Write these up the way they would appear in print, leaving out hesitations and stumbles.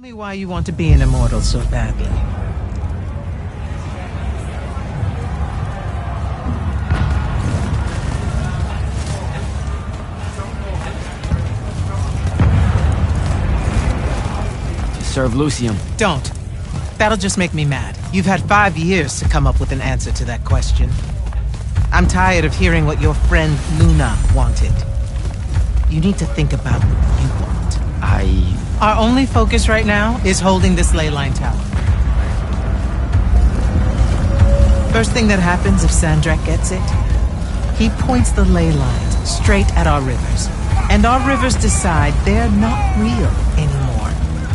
Tell me why you want to be an Immortals of Aveum. To serve Lucium. Don't. That'll just make me mad. You've had 5 years to come up with an answer to that question. I'm tired of hearing what your friend Luna wanted. You need to think about what you want. Our only focus right now is holding this ley line tower. First thing that happens if Sandrak gets it, he points the ley lines straight at our rivers. And our rivers decide they're not real anymore.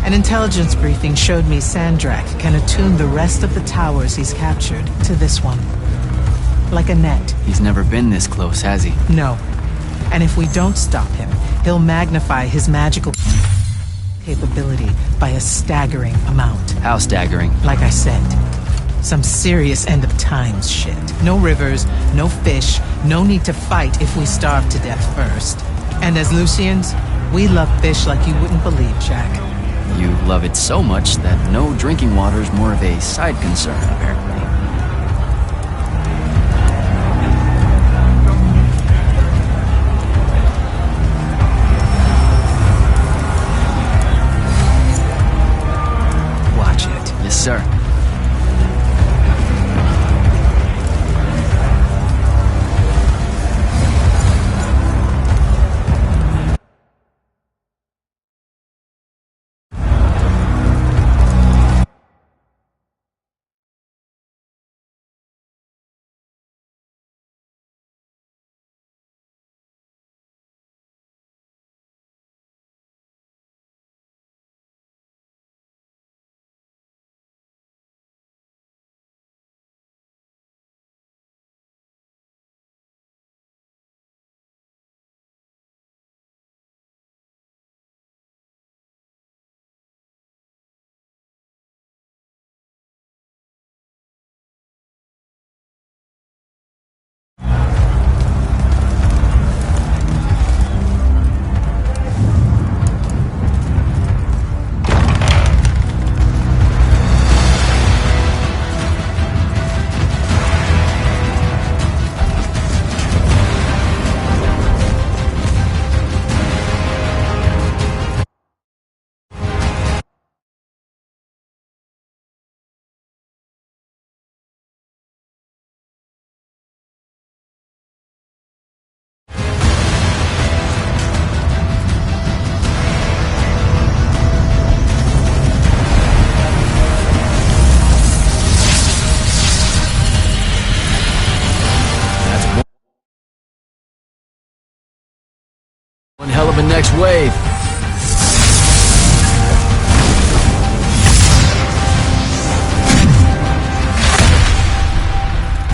An intelligence briefing showed me Sandrak can attune the rest of the towers he's captured to this one. Like a net. He's never been this close, has he? No. And if we don't stop him, he'll magnify his magical capability by a staggering amount. How staggering? Like I said, some serious end of times shit. No rivers, no fish, no need to fight if we starve to death first. And as Lucians, we love fish like you wouldn't believe, Jack. You love it so much that no drinking water is more of a side concern, apparently. Yes, sir. One hell of a next wave.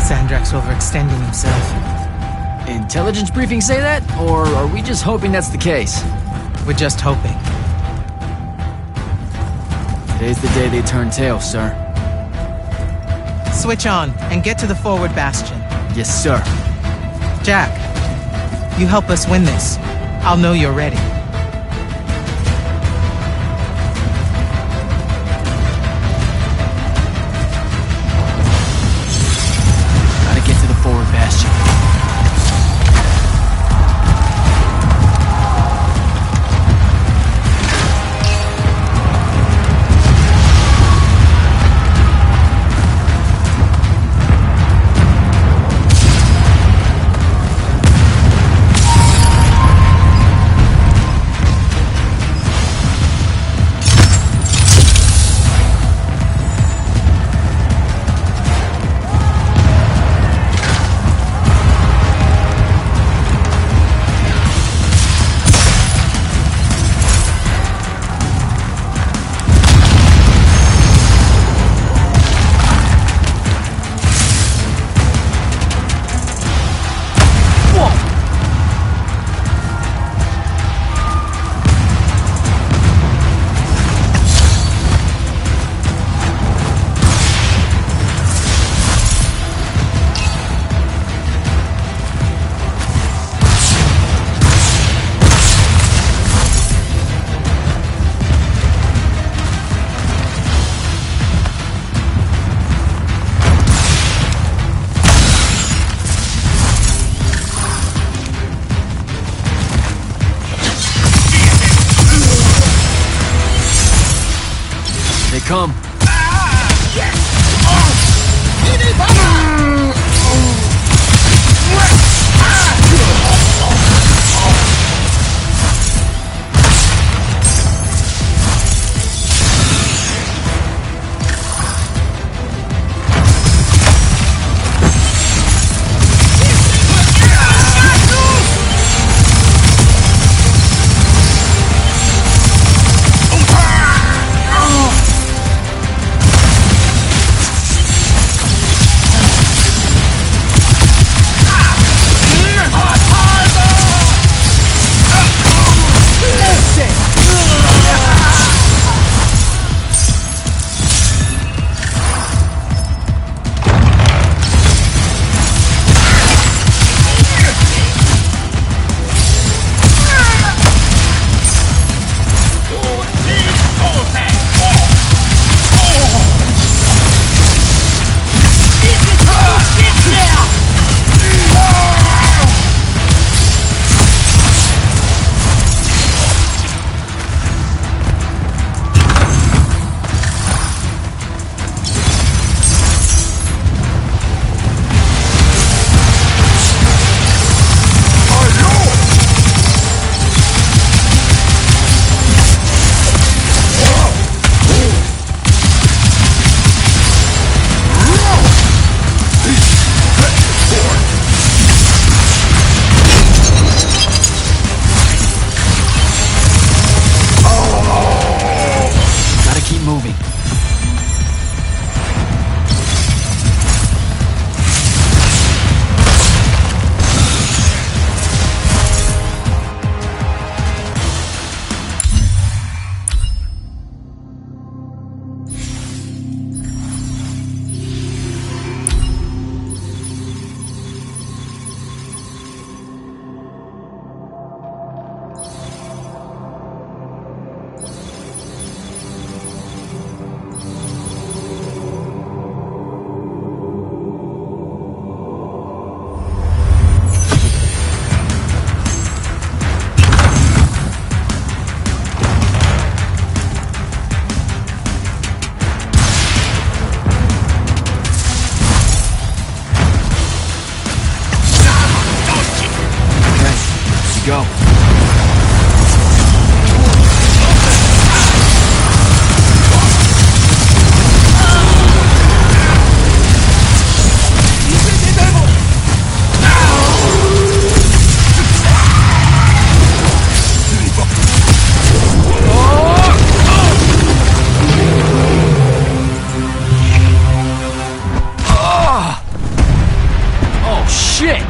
Sandrak's overextending himself. Intelligence briefing say that? Or are we just hoping that's the case? We're just hoping. Today's the day they turn tail, sir. Switch on and get to the forward bastion. Yes, sir. Jack, you help us win this. I'll know you're ready. Gotta get to the forward bastion. come. Go. Oh, shit!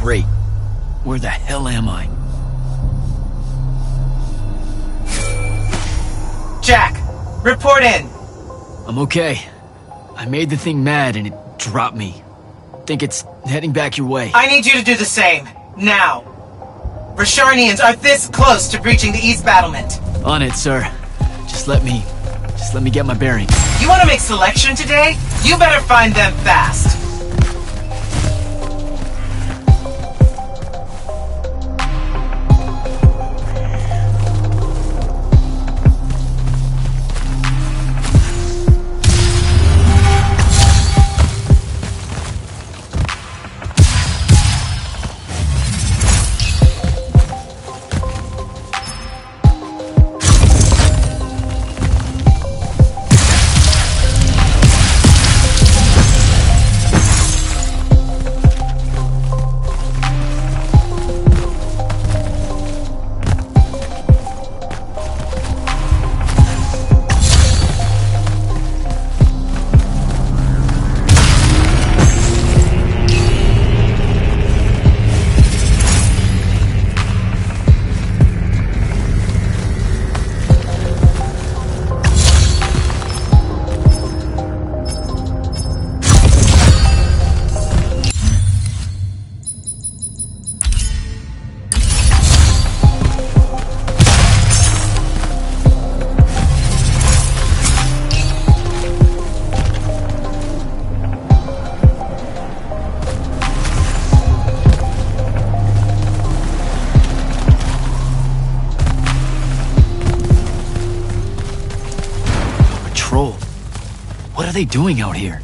Great. Where the hell am I? Jack, report in. I'm okay. I made the thing mad and it dropped me. Think it's heading back your way. I need you to do the same. Now. Rasharnians are this close to breaching the east battlement. On it, sir. Just let me get my bearings. You want to make selection today? You better find them fast. What are they doing out here?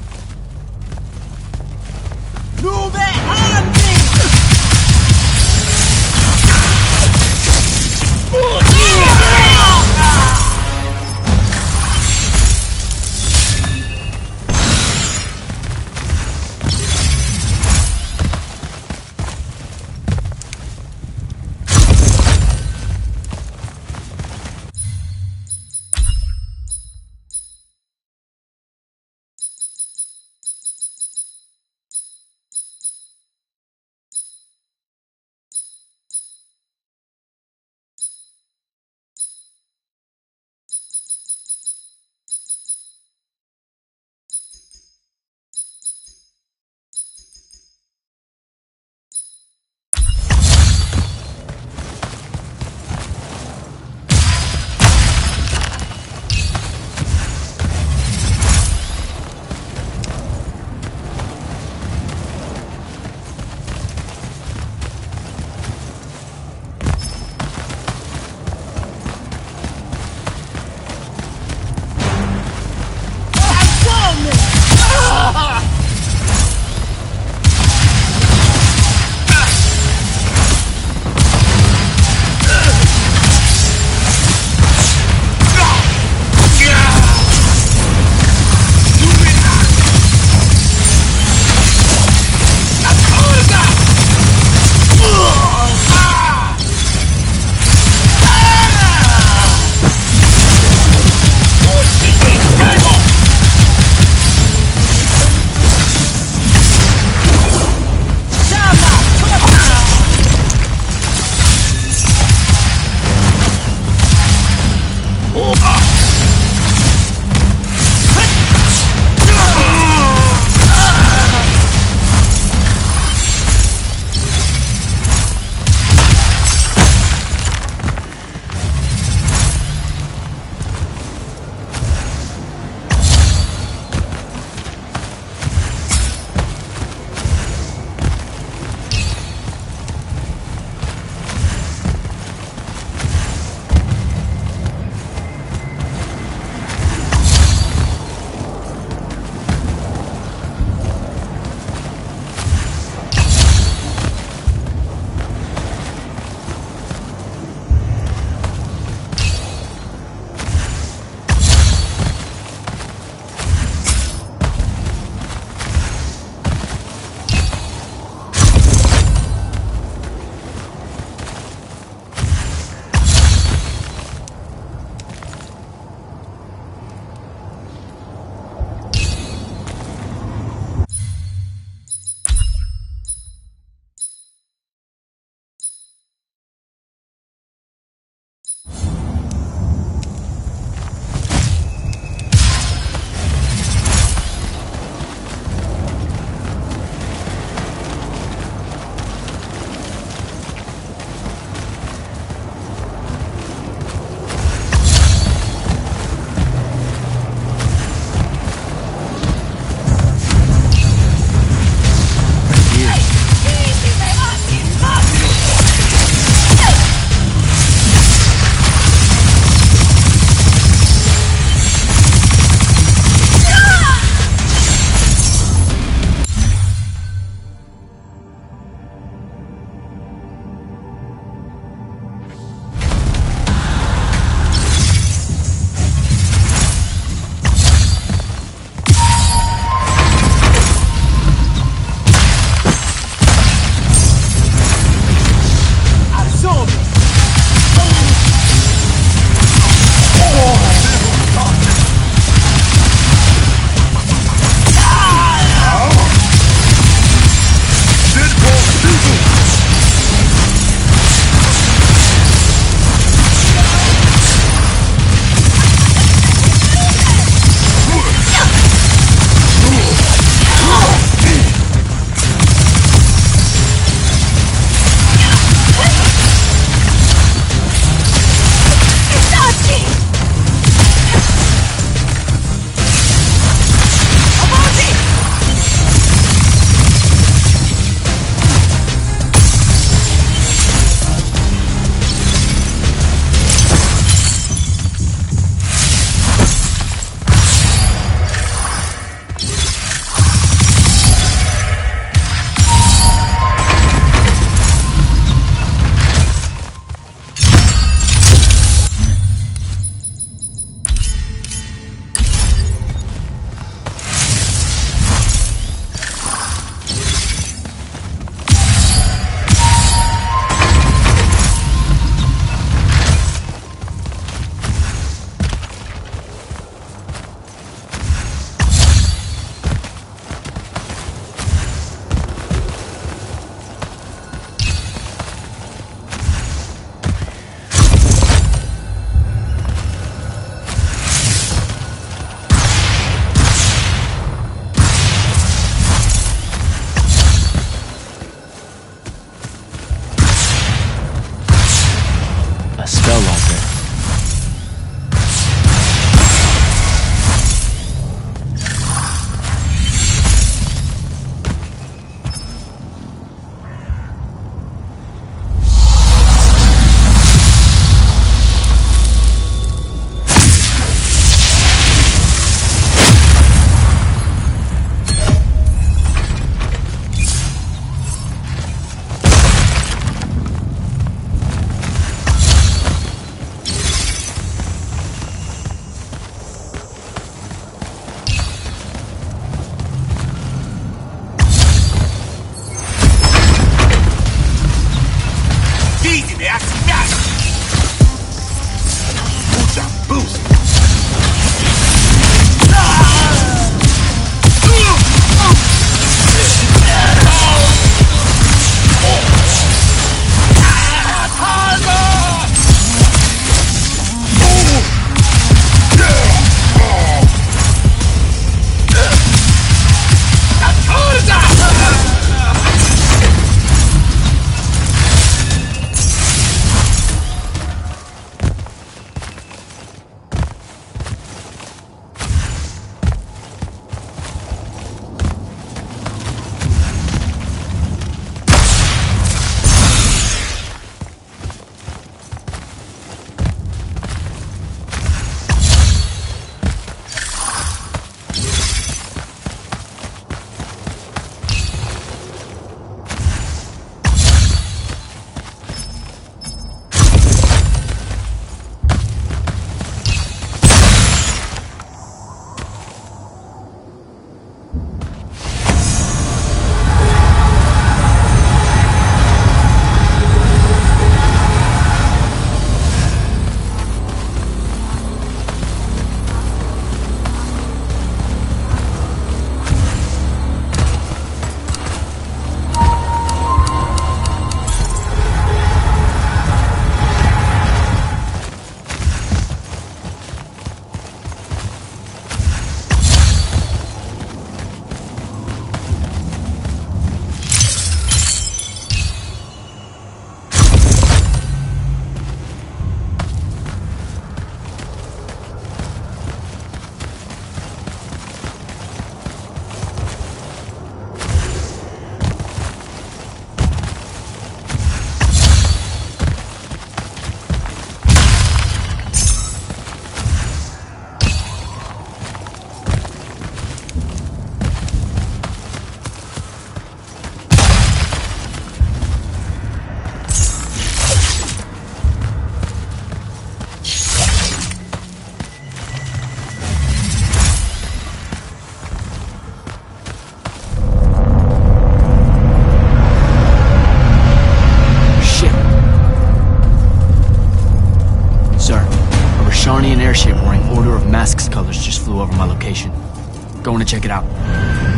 going to check it out.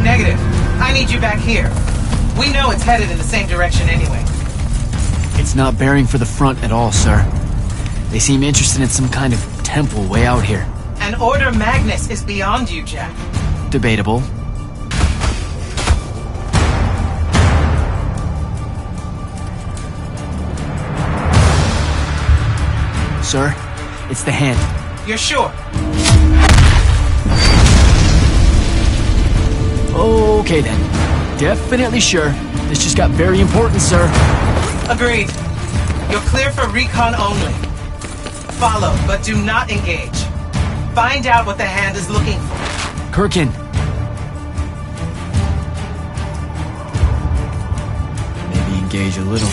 Negative. I need you back here. We know it's headed in the same direction anyway. It's not bearing for the front at all, sir. They seem interested in some kind of temple way out here. An Order Magnus is beyond you, Jack. Debatable. Sir, it's the hand. You're sure? Okay then. Definitely sure. This just got very important, sir. Agreed. You're clear for recon only. Follow, but do not engage. Find out what the hand is looking for. Kirkin. Maybe engage a little.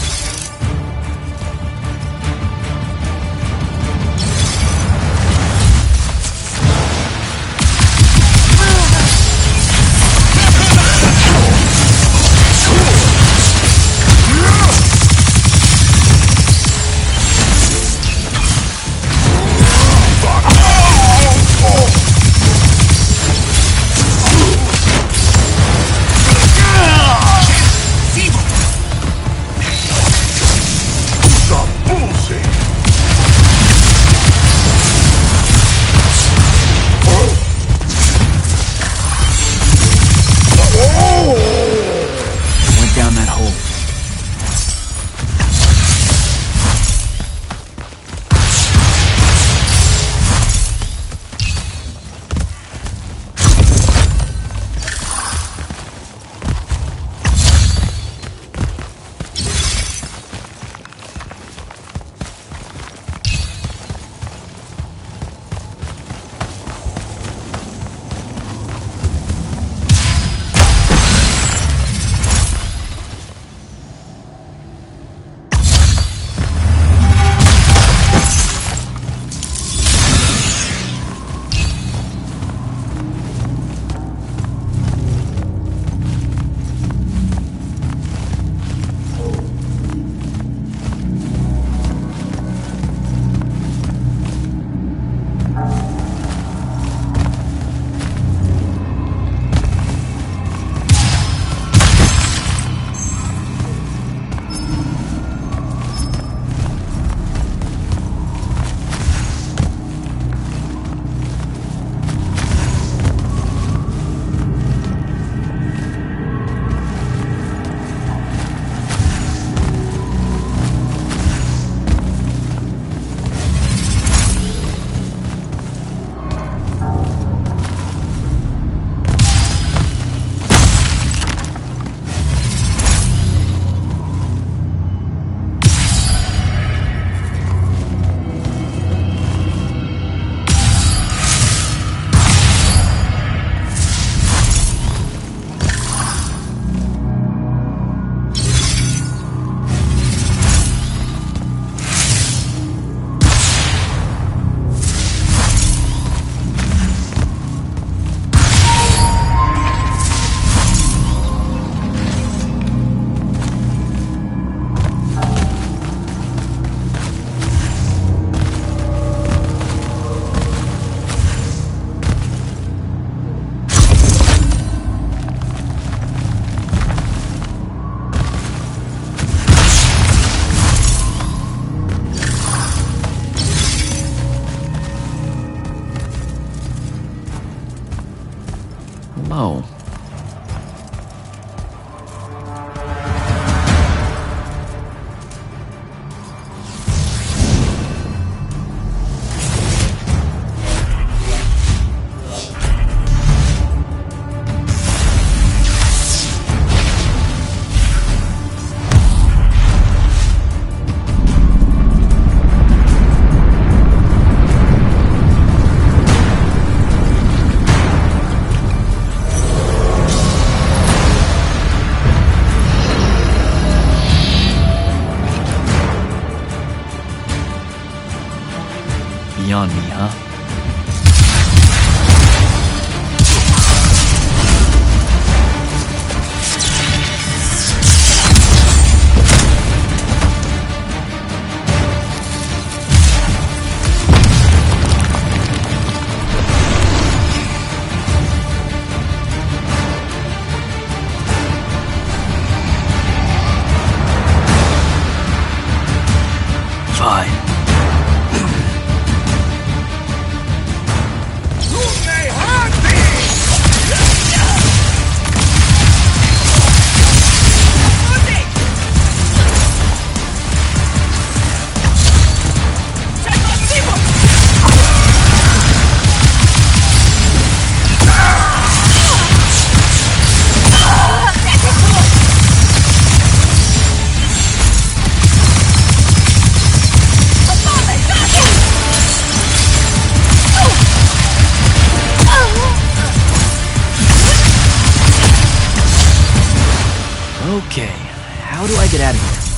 Okay, how do I get out of here?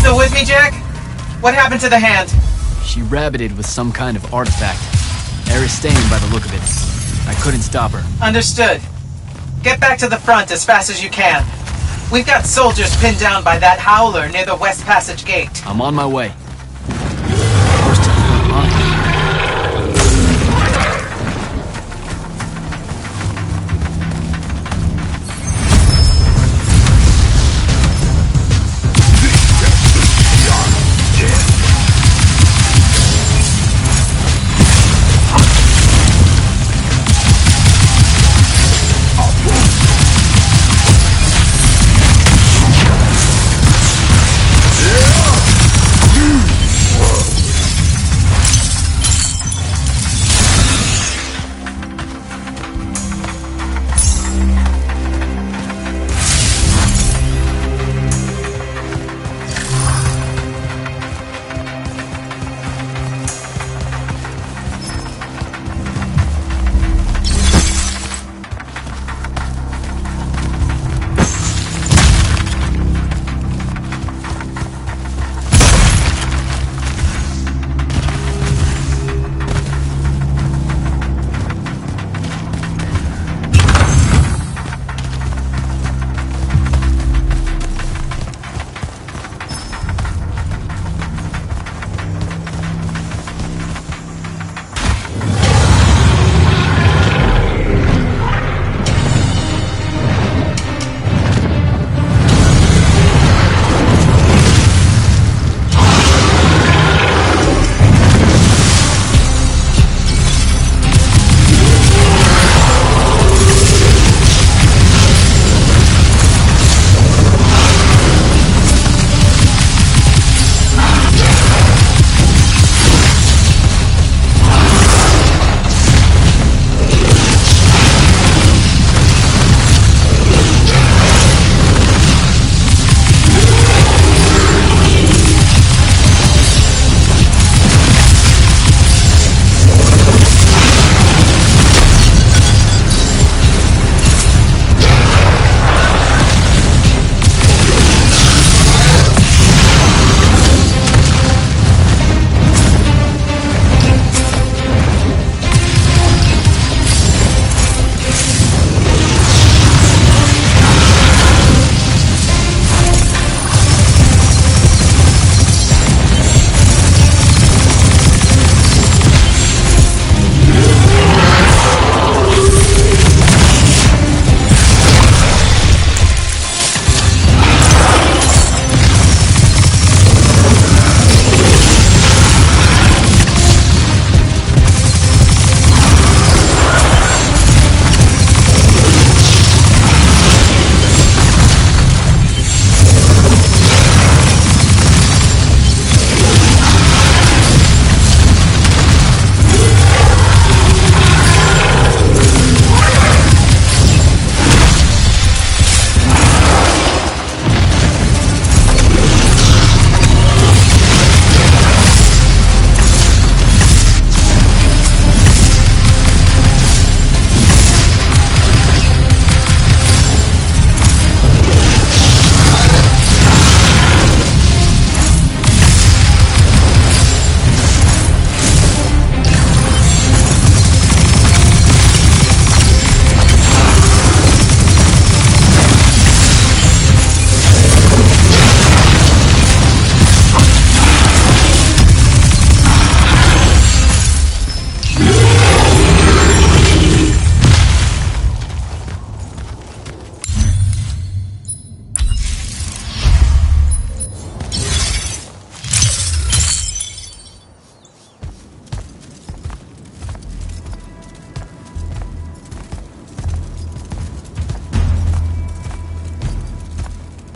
Still with me, Jack? What happened to the hand? She rabbited with some kind of artifact. Aristane by the look of it. I couldn't stop her. Understood. Get back to the front as fast as you can. We've got soldiers pinned down by that howler near the West Passage gate. I'm on my way. First to the front.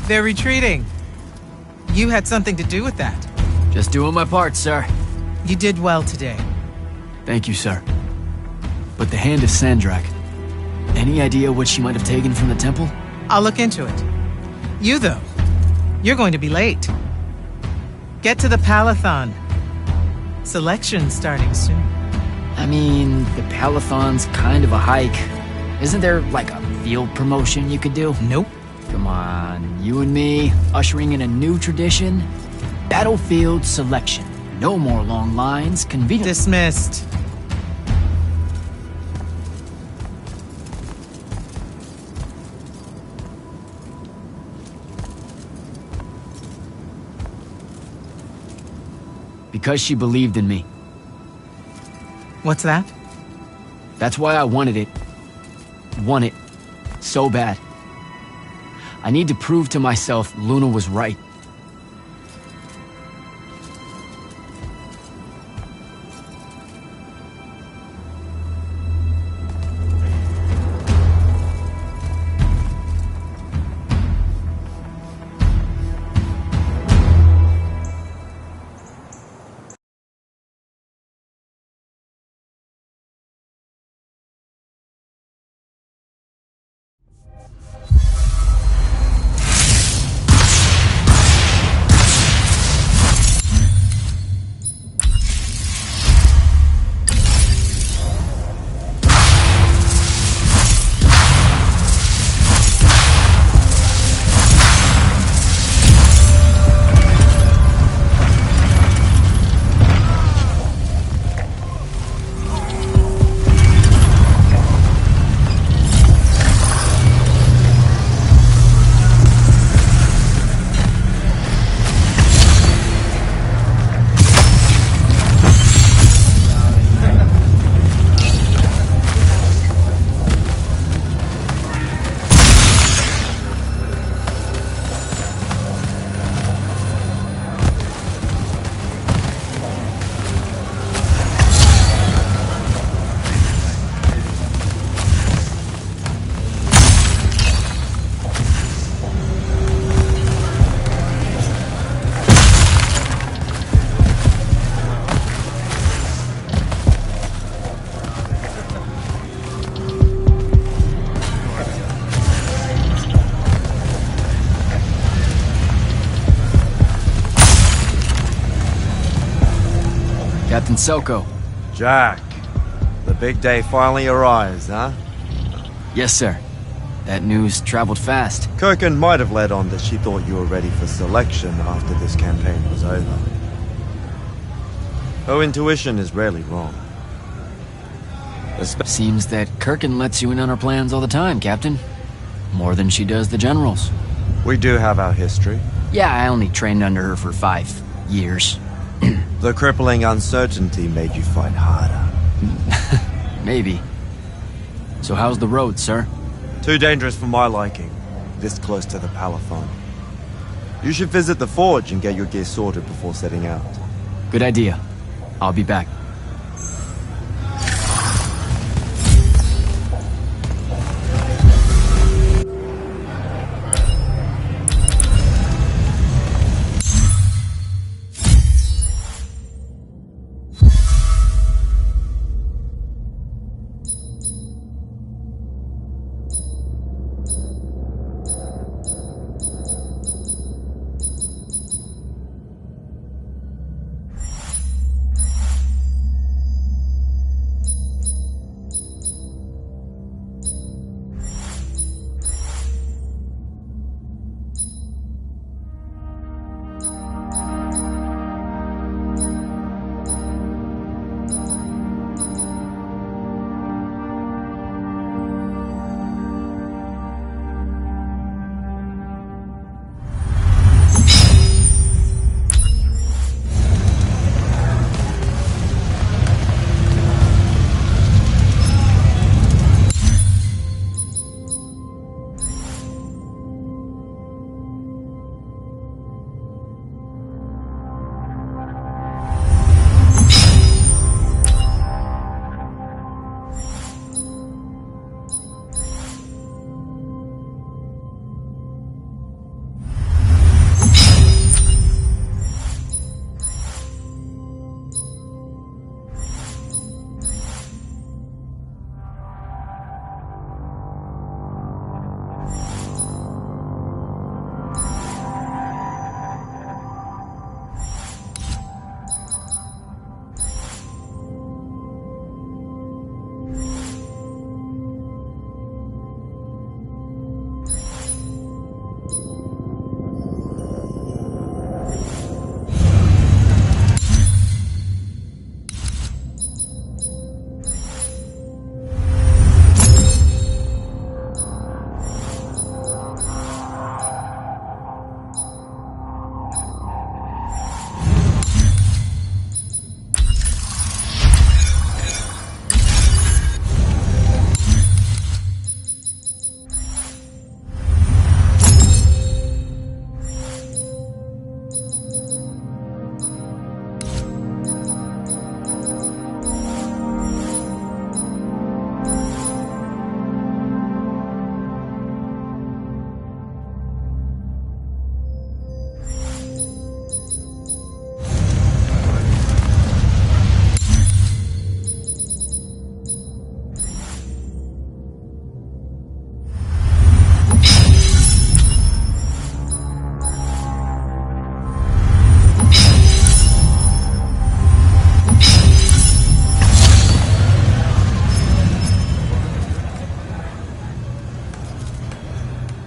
They're retreating. You had something to do with that. Just doing my part, sir. You did well today. Thank you, sir. But the hand of Sandrak, any idea what she might have taken from the temple? I'll look into it. You, though, you're going to be late. Get to the Palathon. Selection's starting soon. I mean, the Palathon's kind of a hike. Isn't there, like, a field promotion you could do? Nope. Come on, you and me, ushering in a new tradition? Battlefield selection. No more long lines, convenient. Dismissed. Because she believed in me. What's that? That's why I wanted it. Want it. So bad. I need to prove to myself Luna was right. Captain Selko. Jack, the big day finally arrives, huh? Yes, sir. That news traveled fast. Kirkin might have led on that she thought you were ready for selection after this campaign was over. Her intuition is rarely wrong. Seems that Kirkin lets you in on her plans all the time, Captain. More than she does the generals. We do have our history. Yeah, I only trained under her for 5 years. The crippling uncertainty made you fight harder. Maybe. So how's the road, sir? Too dangerous for my liking, this close to the Palathon. You should visit the forge and get your gear sorted before setting out. Good idea. I'll be back.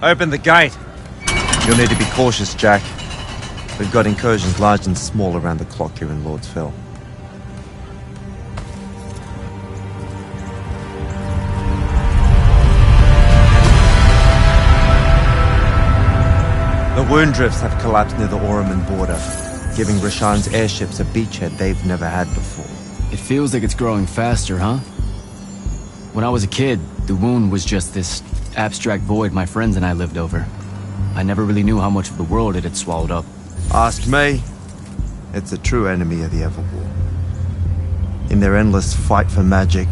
Open the gate. You'll need to be cautious, Jack. We've got incursions large and small around the clock here in Lordsville. The wound drifts have collapsed near the Oraman border, giving Rashan's airships a beachhead they've never had before. It feels like it's growing faster, huh? When I was a kid, the wound was just this abstract void my friends and I lived over. I never really knew how much of the world it had swallowed up. Ask me. It's a true enemy of the Everwar. In their endless fight for magic,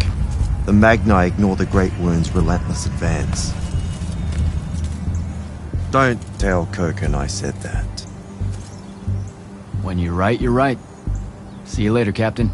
the Magni ignore the Great Wound's relentless advance. Don't tell Kirkin I said that. When you're right, you're right. See you later, Captain.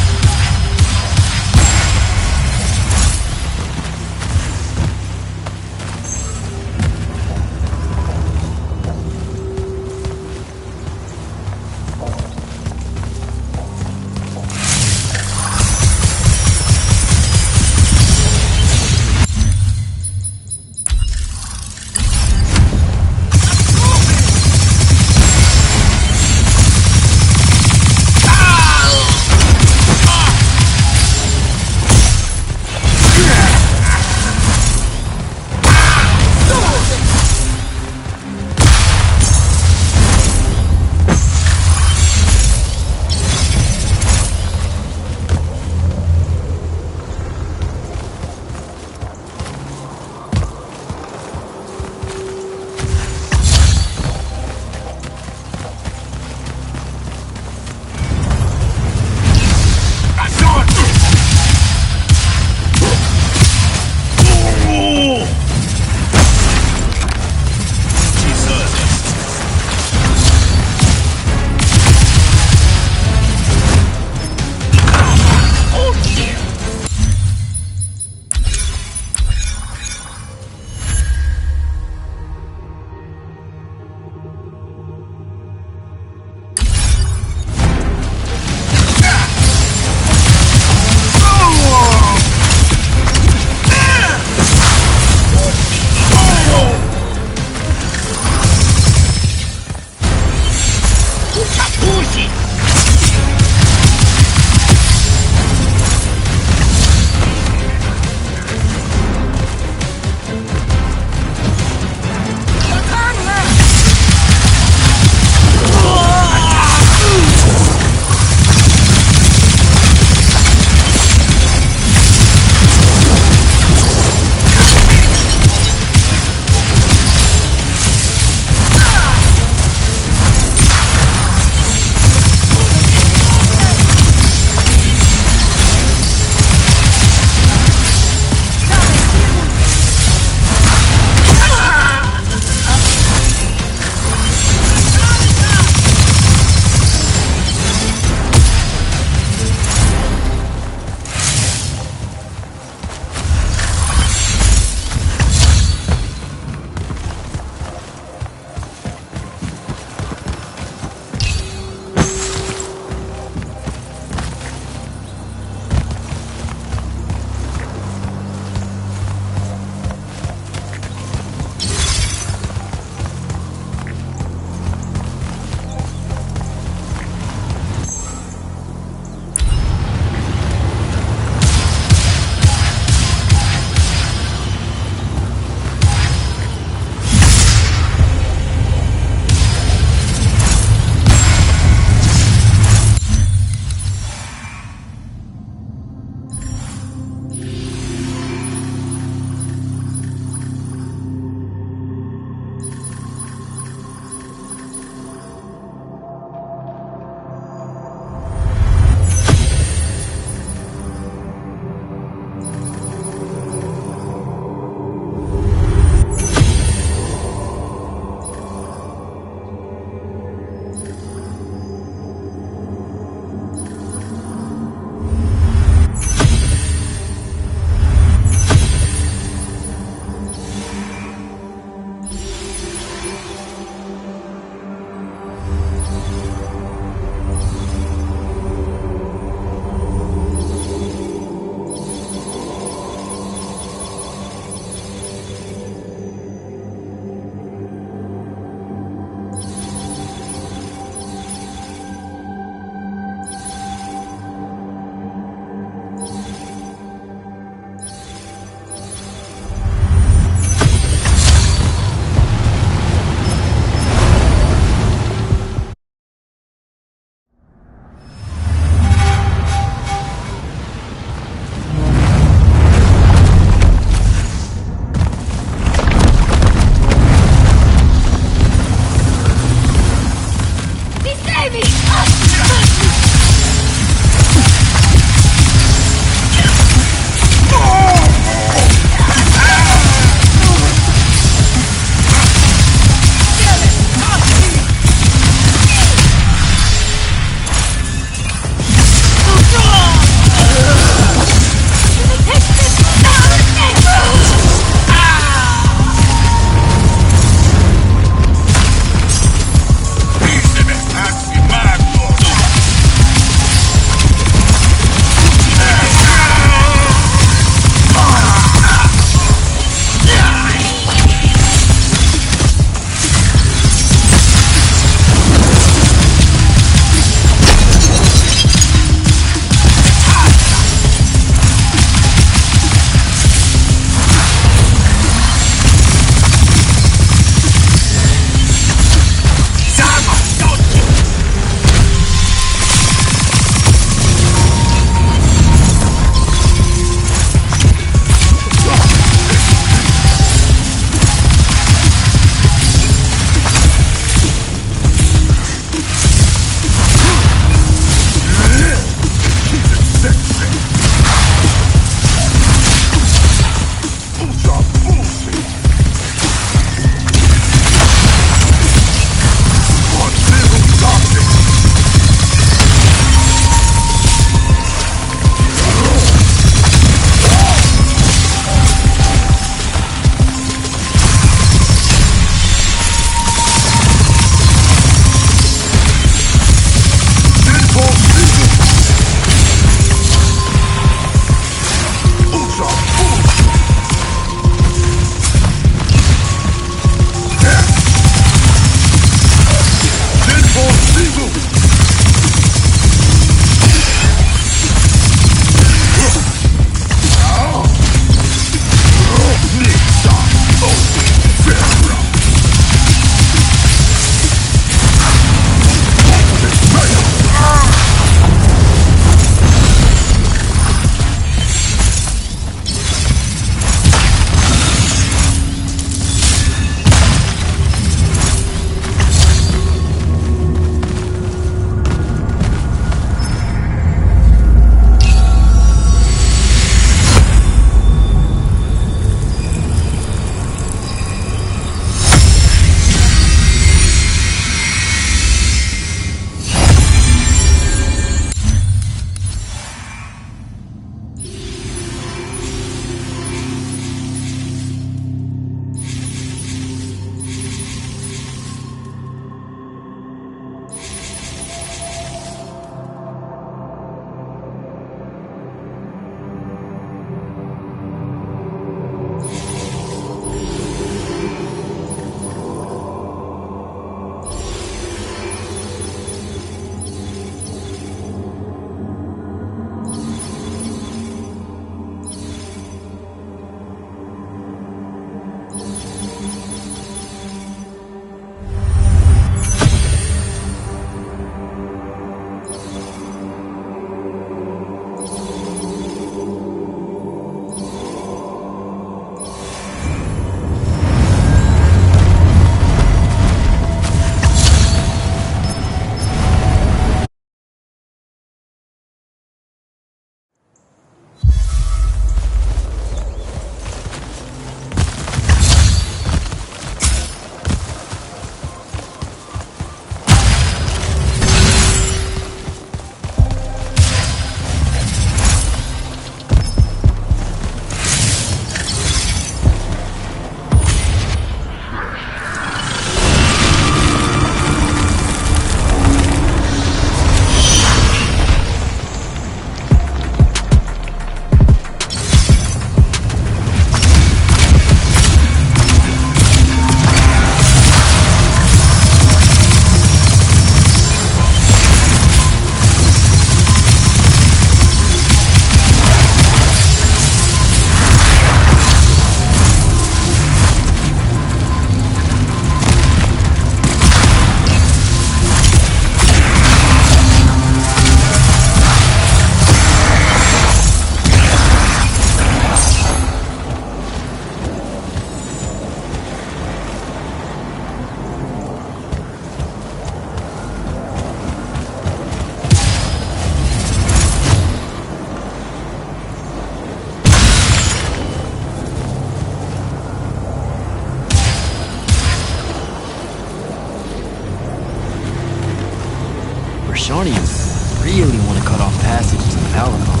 Sharnians really want to cut off passage to the Paladon.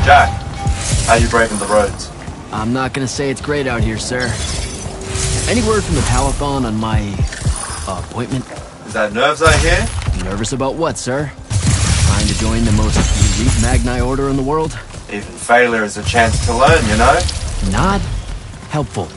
Jack, how you braving the roads? I'm not gonna say it's great out here, sir. Any word from the Palathon on my appointment? Is that nerves I hear? Nervous about what, sir? Trying to join the most elite Magni order in the world? Even failure is a chance to learn, you know? Not helpful.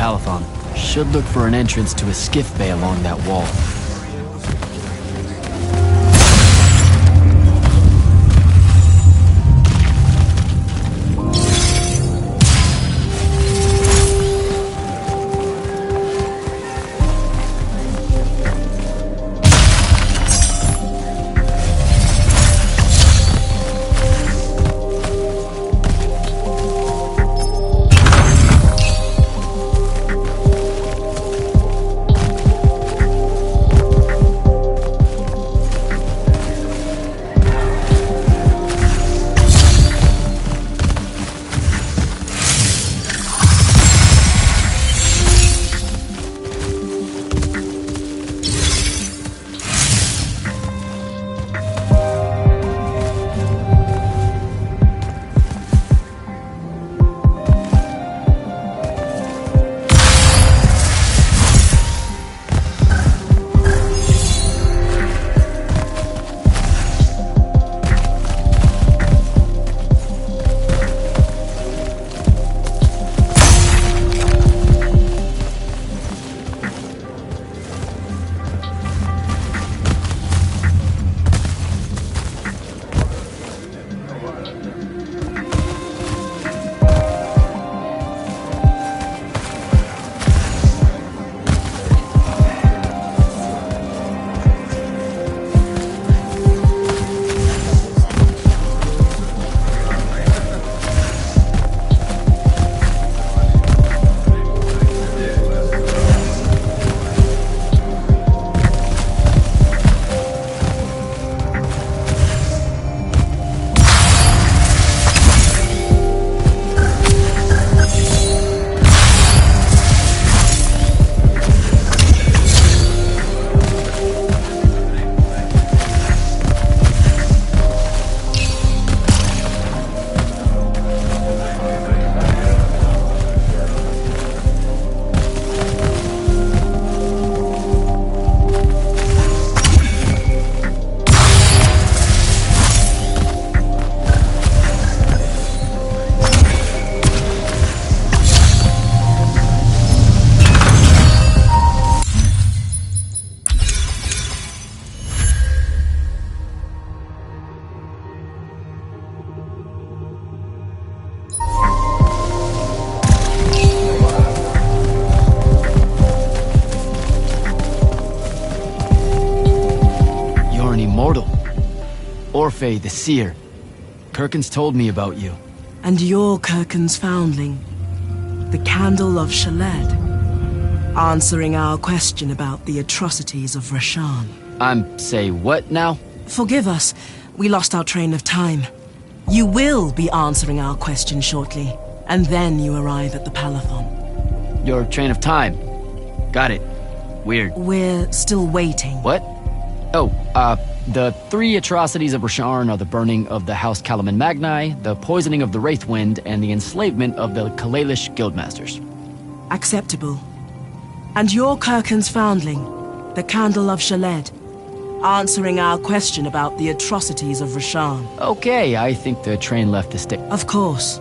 Palathon. Should look for an entrance to a skiff bay along that wall. Orphe the Seer. Kirkin's told me about you. And you're Kirkin's foundling, the Candle of Shaled, answering our question about the atrocities of Rasharn. Say what now? Forgive us, we lost our train of time. You will be answering our question shortly, and then you arrive at the Palathon. Your train of time. Got it. Weird. We're still waiting. What? Oh, the 3 atrocities of Rasharn are the burning of the House Kalaman Magni, the poisoning of the Wraithwind, and the enslavement of the Kalalish Guildmasters. Acceptable. And you're Kirkin's foundling, the Candle of Shaled, answering our question about the atrocities of Rasharn. Okay, I think the train left the station. Of course.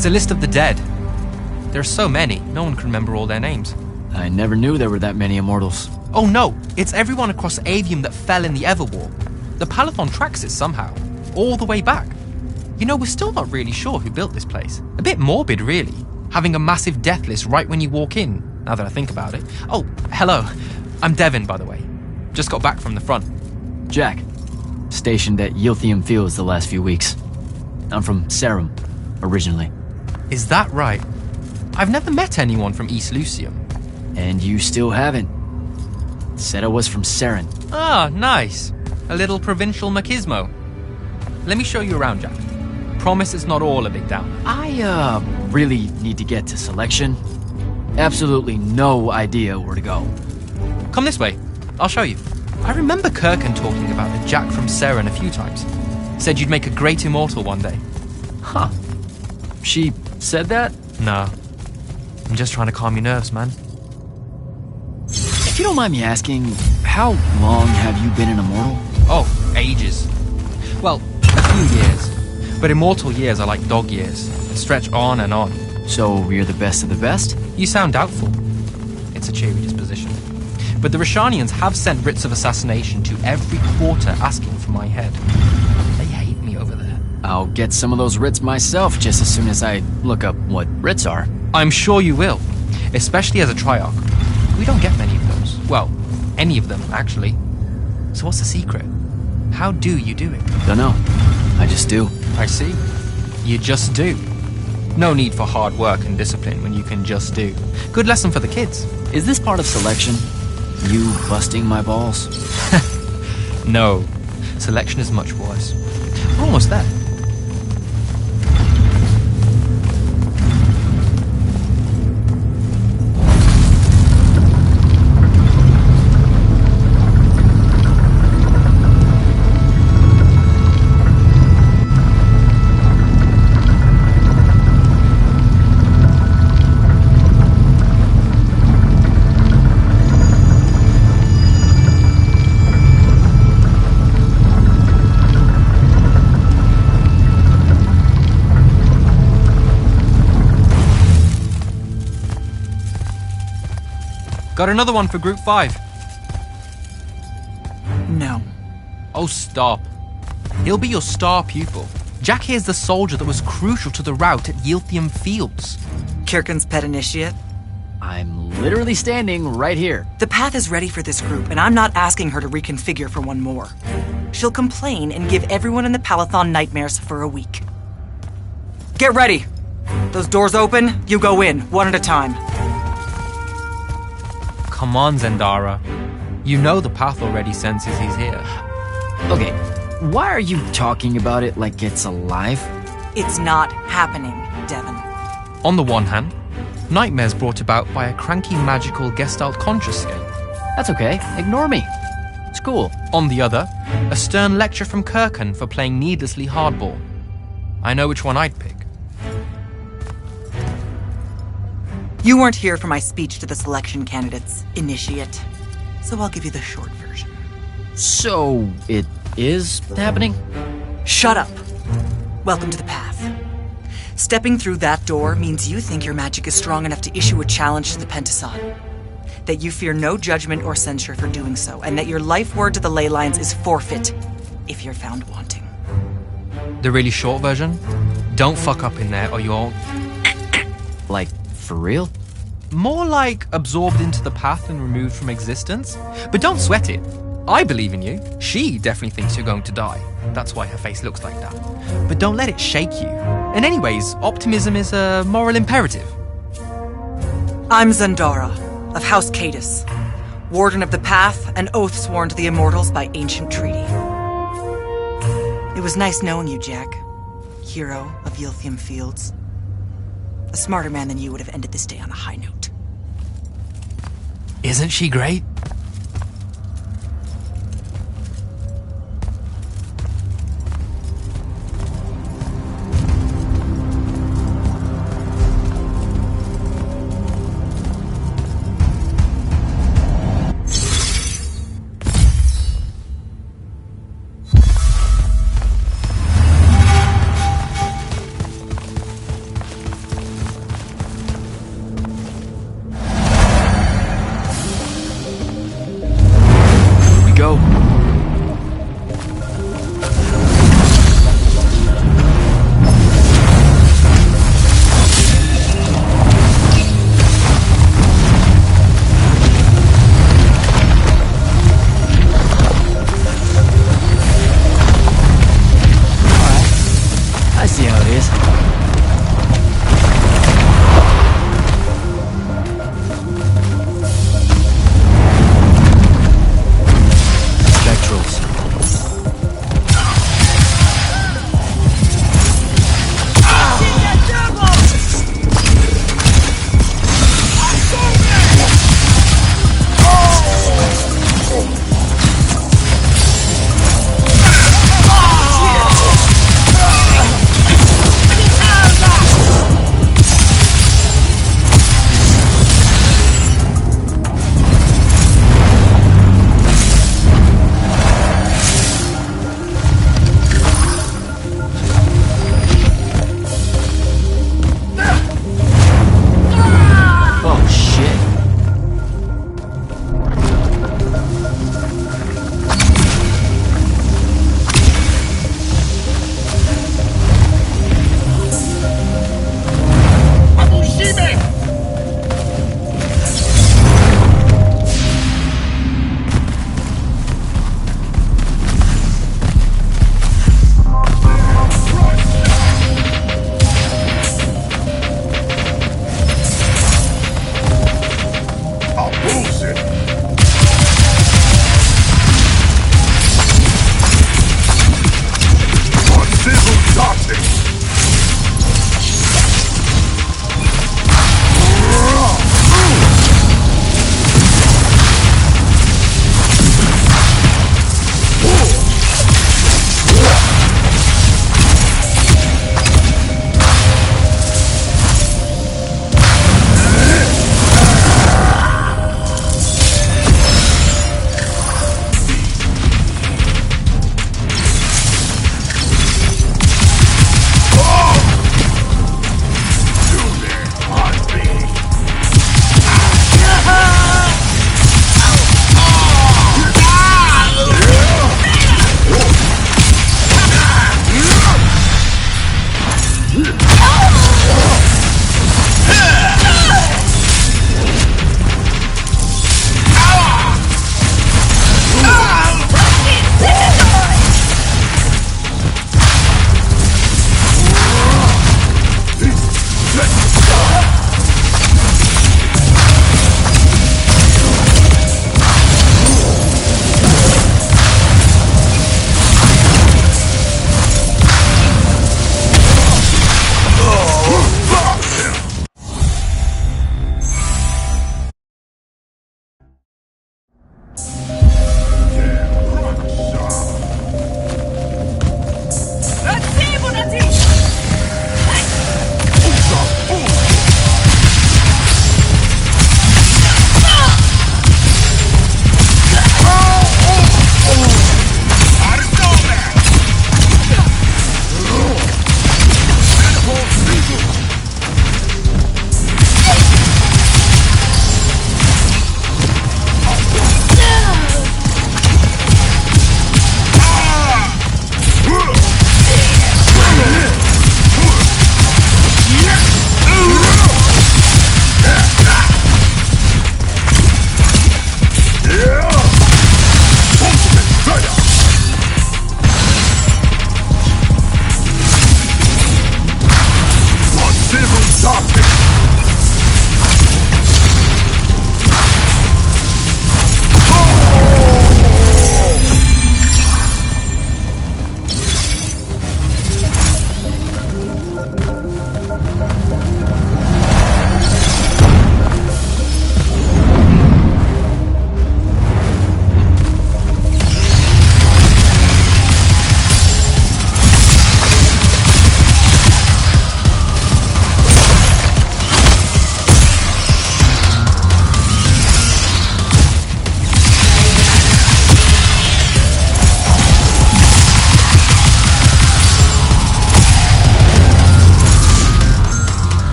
It's a list of the dead. There are so many, no one can remember all their names. I never knew there were that many immortals. Oh no, it's everyone across Aveum that fell in the Everwar. The Palathon tracks it somehow, all the way back. You know, we're still not really sure who built this place. A bit morbid, really, having a massive death list right when you walk in, now that I think about it. Oh, hello. I'm Devin, by the way. Just got back from the front. Jack, stationed at Yilthium Fields the last few weeks. I'm from Serum, originally. Is that right? I've never met anyone from East Lucium. And you still haven't. Said I was from Seren. Ah, nice. A little provincial machismo. Let me show you around, Jack. Promise it's not all a big downer. I, really need to get to selection. Absolutely no idea where to go. Come this way. I'll show you. I remember Kirkan talking about a Jack from Seren a few times. Said you'd make a great immortal one day. Huh. She said that? No. I'm just trying to calm your nerves, man. If you don't mind me asking, how long have you been an immortal? Oh, ages. Well, a few years. But immortal years are like dog years. They stretch on and on. So you're the best of the best? You sound doubtful. It's a cheery disposition. But the Rishanians have sent writs of assassination to every quarter asking for my head. They hate me over there. I'll get some of those writs myself just as soon as I look up what writs are. I'm sure you will. Especially as a Triarch. We don't get many of those. Well, any of them, actually. So what's the secret? How do you do it? Dunno. I just do. I see. You just do. No need for hard work and discipline when you can just do. Good lesson for the kids. Is this part of selection? You busting my balls? No. Selection is much worse. We're almost there. Got another one for Group 5. No. Oh, stop. He'll be your star pupil. Jack here's the soldier that was crucial to the rout at Yilthium Fields. Kirkan's pet initiate? I'm literally standing right here. The path is ready for this group, and I'm not asking her to reconfigure for one more. She'll complain and give everyone in the Palathon nightmares for a week. Get ready! Those doors open, you go in, one at a time. Come on, Zendara. You know the path already senses he's here. Okay, why are you talking about it like it's alive? It's not happening, Devin. On the one hand, nightmares brought about by a cranky magical Gestalt consciouscape. That's okay, ignore me. It's cool. On the other, a stern lecture from Kirkan for playing needlessly hardball. I know which one I'd pick. You weren't here for my speech to the selection candidates, initiate. So I'll give you the short version. So, it is happening? Shut up. Welcome to the path. Stepping through that door means you think your magic is strong enough to issue a challenge to the Pentason. That you fear no judgment or censure for doing so, and that your life word to the ley lines is forfeit if you're found wanting. The really short version? Don't fuck up in there or you'll... Like, for real? More like absorbed into the path and removed from existence. But don't sweat it. I believe in you. She definitely thinks you're going to die. That's why her face looks like that. But don't let it shake you. And anyways, optimism is a moral imperative. I'm Zendara, of House Cadus, Warden of the Path, and oath sworn to the Immortals by ancient treaty. It was nice knowing you, Jack. Hero of Yilthium Fields. A smarter man than you would have ended this day on a high note. Isn't she great?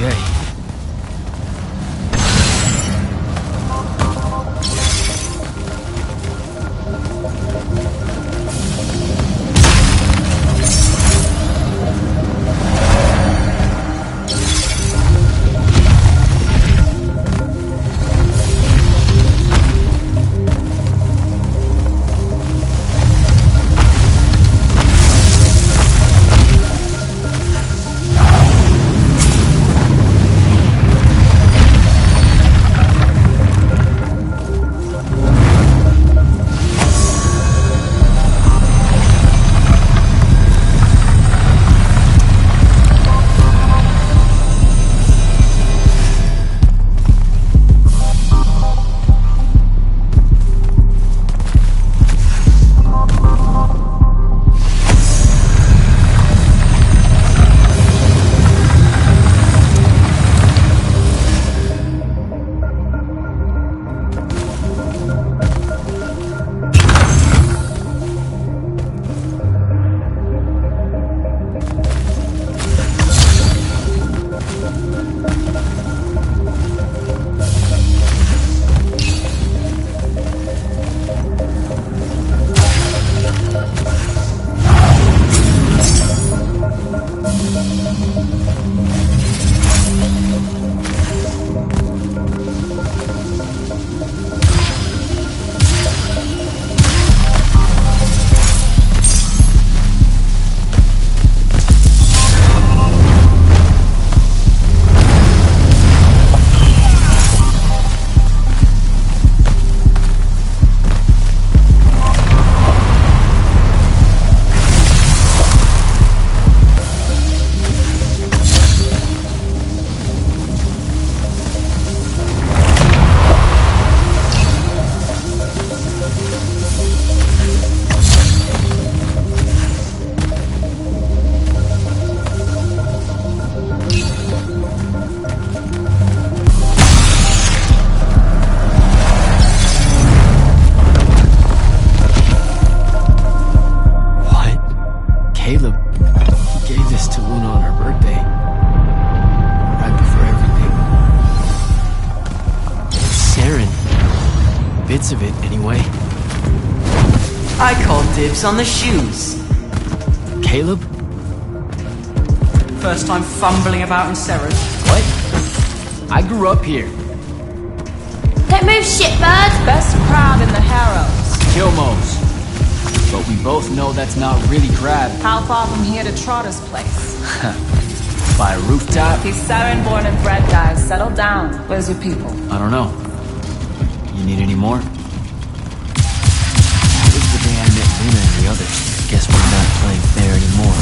Okay. Bits of it, anyway. I call dibs on the shoes. Caleb? First time fumbling about in Serras. What? I grew up here. Don't move, shitbird! Best crowd in the Harrows. Kilmos. But we both know that's not really crab. How far from here to Trotter's place? By a rooftop? He's Saren born and bred, guys. Settle down. Where's your people? I don't know. You need any more? That was the day I met Luna and the others. Guess we're not playing fair anymore.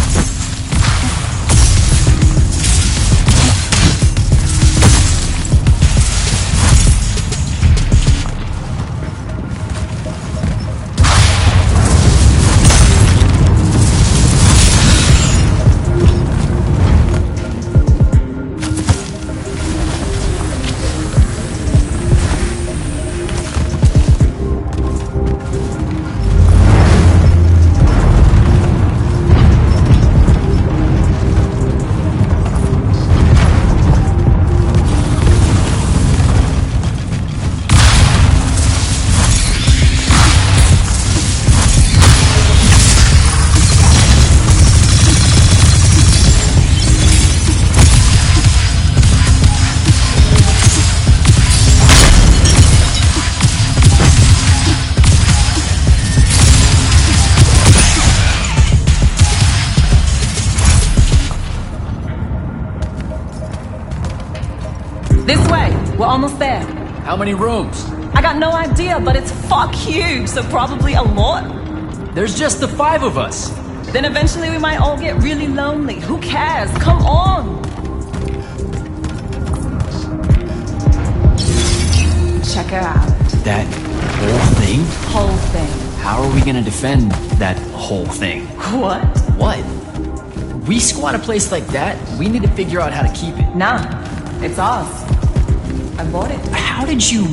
This way. We're almost there. How many rooms? I got no idea, but it's fuck huge, so probably a lot. There's just the 5 of us. Then eventually we might all get really lonely. Who cares? Come on! Check her out. That whole thing? Whole thing. How are we gonna defend that whole thing? What? What? We squat a place like that, we need to figure out how to keep it. Nah, it's ours. I bought it. How did you...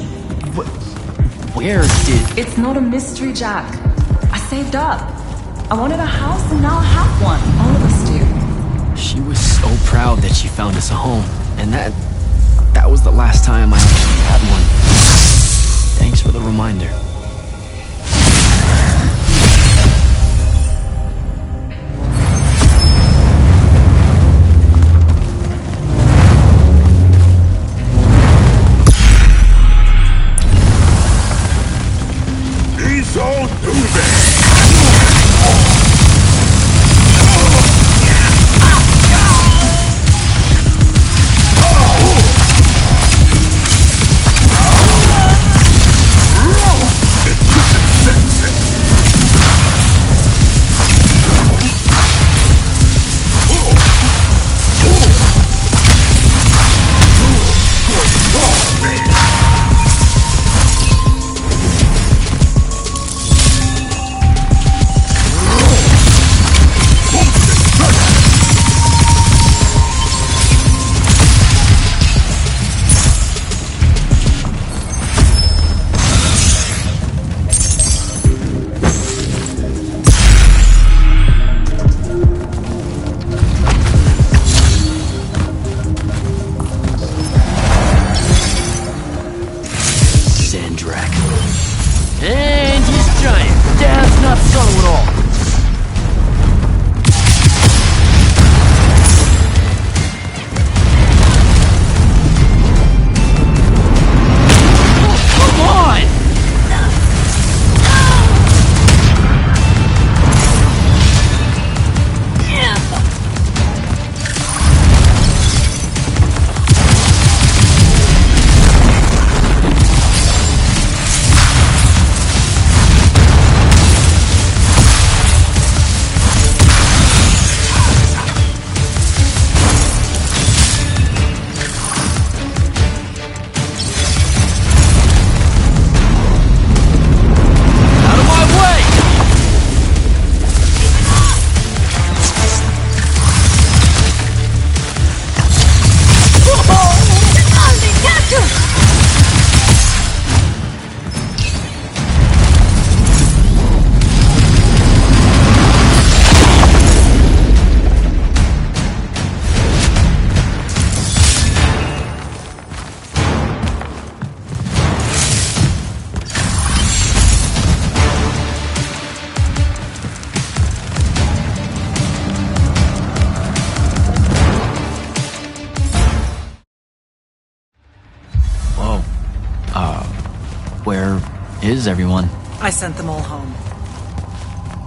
Where did... It's not a mystery, Jack. I saved up. I wanted a house and now I have one. All of us do. She was so proud that she found us a home. And that was the last time I actually had one. Thanks for the reminder. And he's giant. That's not subtle at all. Where is everyone? I sent them all home.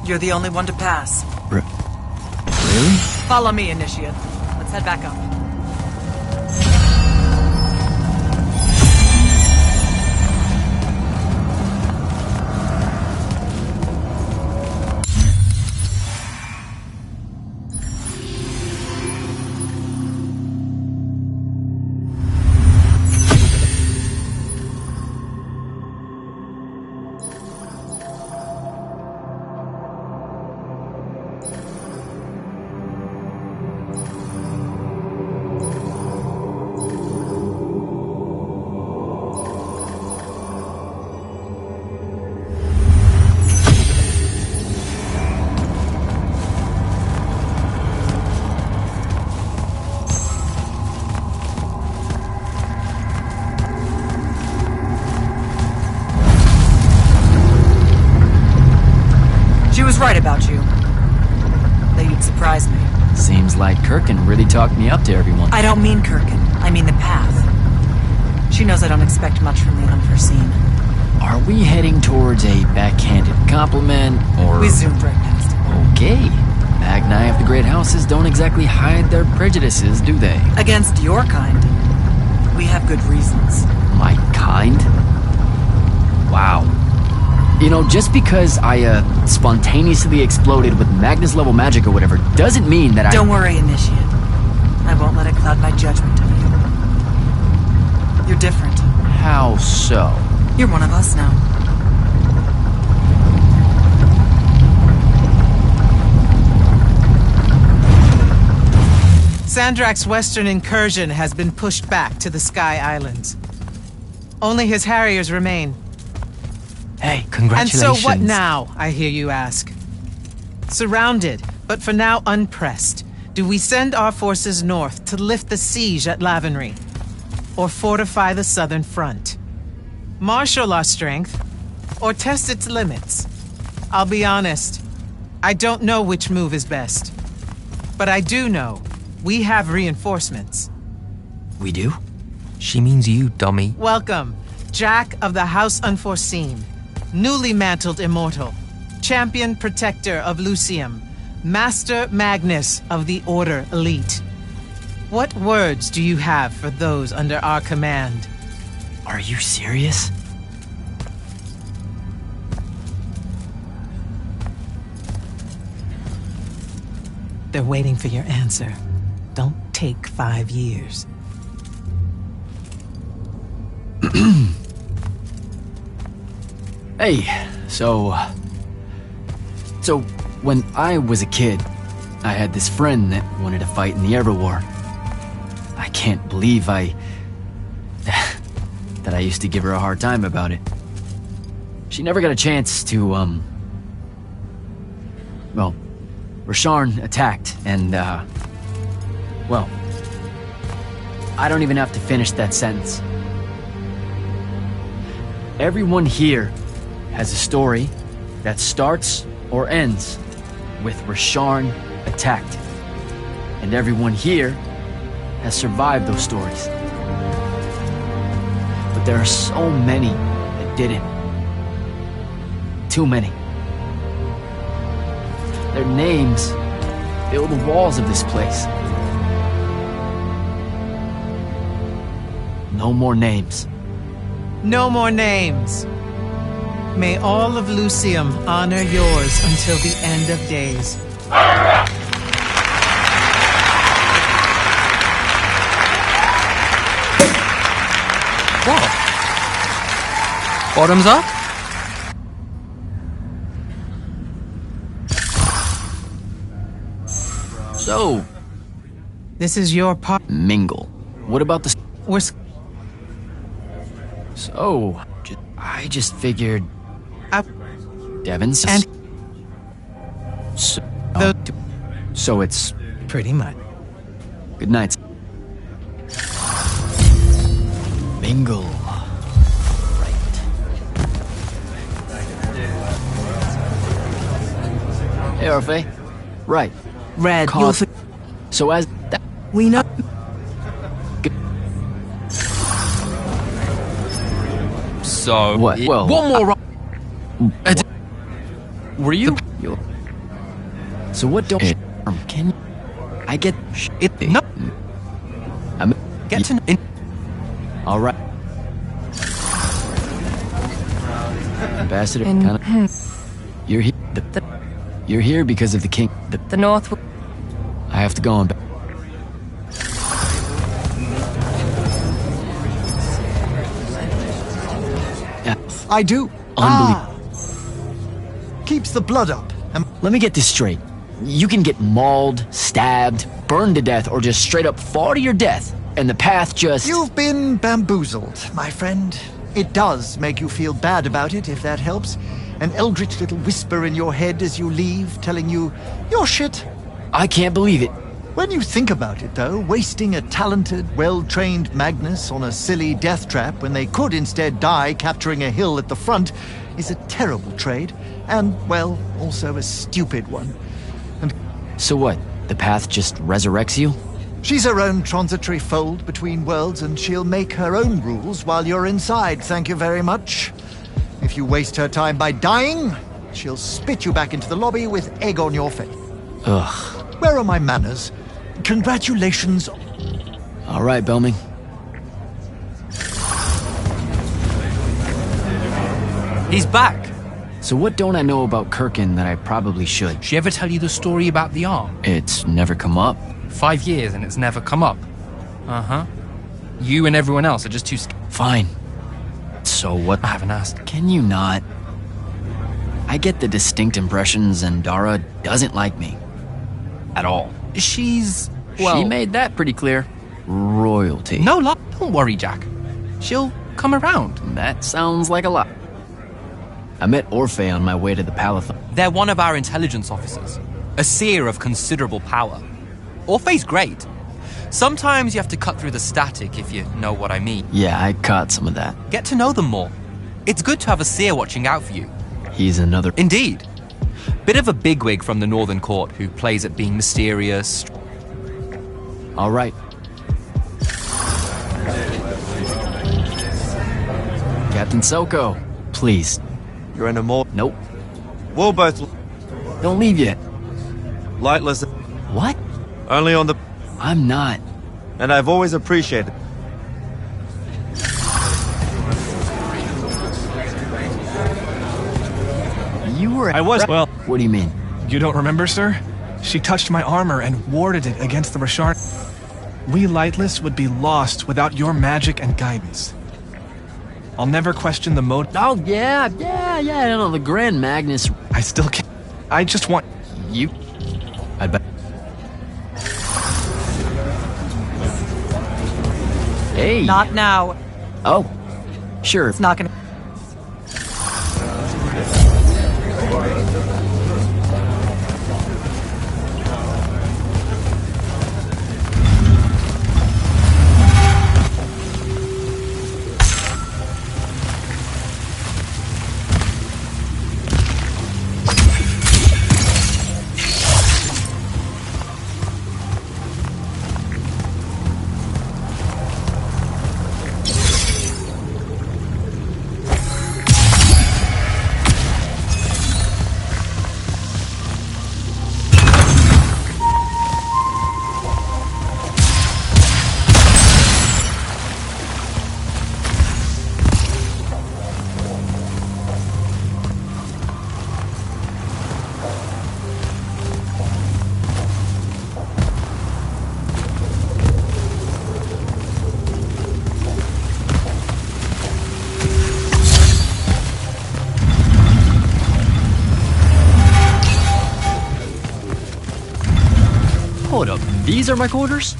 You're the only one to pass. Really? Follow me, Initiate. Let's head back up. She was right about you. That you'd surprise me. Seems like Kirkin really talked me up to everyone. I don't mean Kirkin. I mean the path. She knows I don't expect much from the unforeseen. Are we heading towards a backhanded compliment, or... We zoomed right past it. Okay. Magni of the Great Houses don't exactly hide their prejudices, do they? Against your kind. We have good reasons. My kind? Wow. You know, just because I, spontaneously exploded with Magnus-level magic or whatever, doesn't mean that Don't worry, Initiate. I won't let it cloud my judgment of you. You're different. How so? You're one of us now. Sandrak's western incursion has been pushed back to the Sky Islands. Only his Harriers remain. Hey, And congratulations. so what now, I hear you ask? Surrounded, but for now unpressed. Do we send our forces north to lift the siege at Lavenry, or fortify the southern front? Marshal our strength, or test its limits? I'll be honest, I don't know which move is best. But I do know we have reinforcements. We do? She means you, dummy. Welcome, Jack of the House Unforeseen, newly mantled immortal, champion protector of Lucium, Master Magnus of the Order Elite. What words do you have for those under our command? Are you serious? They're waiting for your answer. Don't take 5 years. Hey, so when I was a kid, I had this friend that wanted to fight in the Everwar. I can't believe that I used to give her a hard time about it. She never got a chance to, well, Rasharn attacked, and, well, I don't even have to finish that sentence. Everyone here has a story that starts or ends with Rasharn attacked. And everyone here has survived those stories. But there are so many that didn't. Too many. Their names fill the walls of this place. No more names. No more names. May all of Lucium honor yours until the end of days. What? Bottoms up? So, This is your part. mingle. What about the... We're So, I just figured... up Devon's... and So, the so it's... pretty much. Good night. Mingle. Right. Hey, Orphe. Right. Red, Call- you'll So as... That, we know. So... What? Well, one more... Were you... you- So what don't... Can you... I get... It... No. I'm... Get to... In, All right. Ambassador, kind of... You're here... You're here because of the king... The North... I have to go on back. Yeah, I do. unbelievable. Keeps the blood up. Let me get this straight. You can get mauled, stabbed, burned to death, or just straight up fall to your death, and the path just... You've been bamboozled, my friend. It does make you feel bad about it, if that helps. An eldritch little whisper in your head as you leave, telling you, you're shit. I can't believe it. When you think about it, though, wasting a talented, well-trained Magnus on a silly death trap when they could instead die capturing a hill at the front is a terrible trade, and, well, also a stupid one. So what? The path just resurrects you? She's her own transitory fold between worlds, and she'll make her own rules while you're inside, thank you very much. If you waste her time by dying, she'll spit you back into the lobby with egg on your face. Ugh. Where are my manners? Congratulations. All right, Belming. he's back. So what don't I know about Kirkin that I probably should? She ever tell you the story about the arm? It's never come up. 5 years and it's never come up. Uh-huh. You and everyone else are just too scared. Fine. So what? I haven't asked. Can you not? I get the distinct impression Zendara doesn't like me. At all. She's... well... She made that pretty clear. Royalty. No, don't worry, Jack. She'll come around. That sounds like a lot. I met Orphe on my way to the Palathon. They're one of our intelligence officers. A seer of considerable power. Orphe's great. Sometimes you have to cut through the static, if you know what I mean. Yeah, I caught some of that. Get to know them more. It's good to have a seer watching out for you. He's another... Indeed. Bit of a bigwig from the Northern Court who plays at being mysterious. All right. Captain Soko, please. You're an immortal. Nope. We'll both Don't leave yet. lightless, What? only on the... I'm not. And I've always appreciated. You were... I was, well, What do you mean? you don't remember, sir? She touched my armor and warded it against the Rashard. We Lightless would be lost without your magic and guidance. I'll never question the mode. Oh, yeah, no, the Grand Magnus... I still can't. I just want... You... I'd bet... Hey! Not now. Oh, sure. It's not gonna... Hold up, these are my quarters?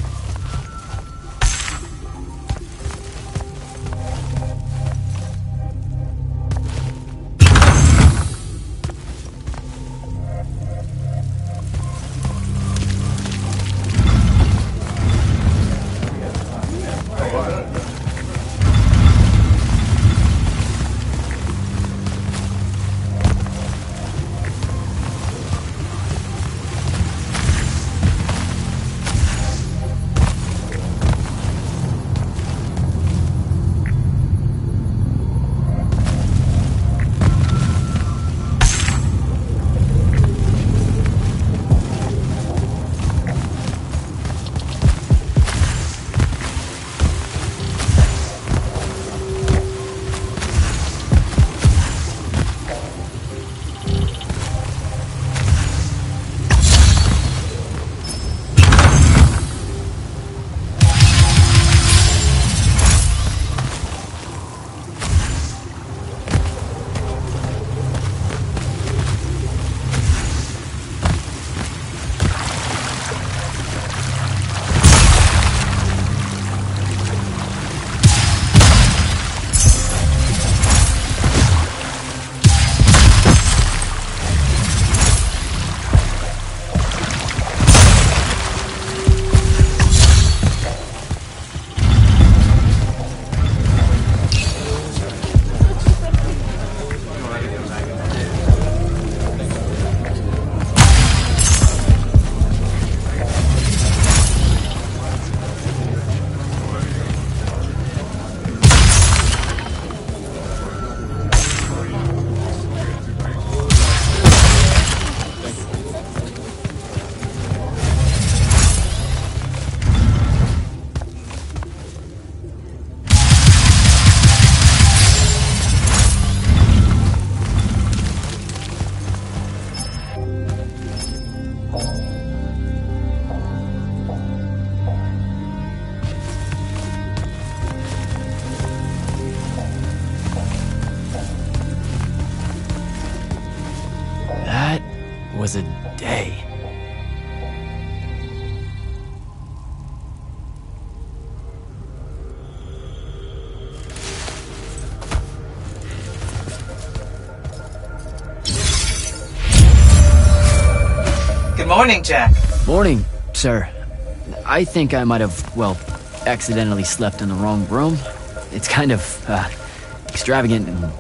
Was a day. Good morning, Jack. Morning, sir. I think I might have, well, accidentally slept in the wrong room. It's kind of, extravagant and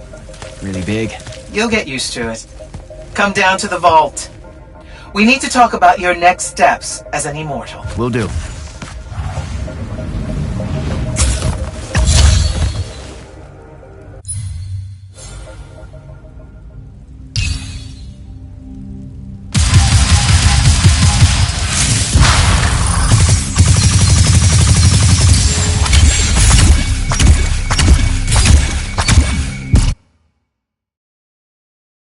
really big. You'll get used to it. Come down to the vault. We need to talk about your next steps as an immortal. Will do.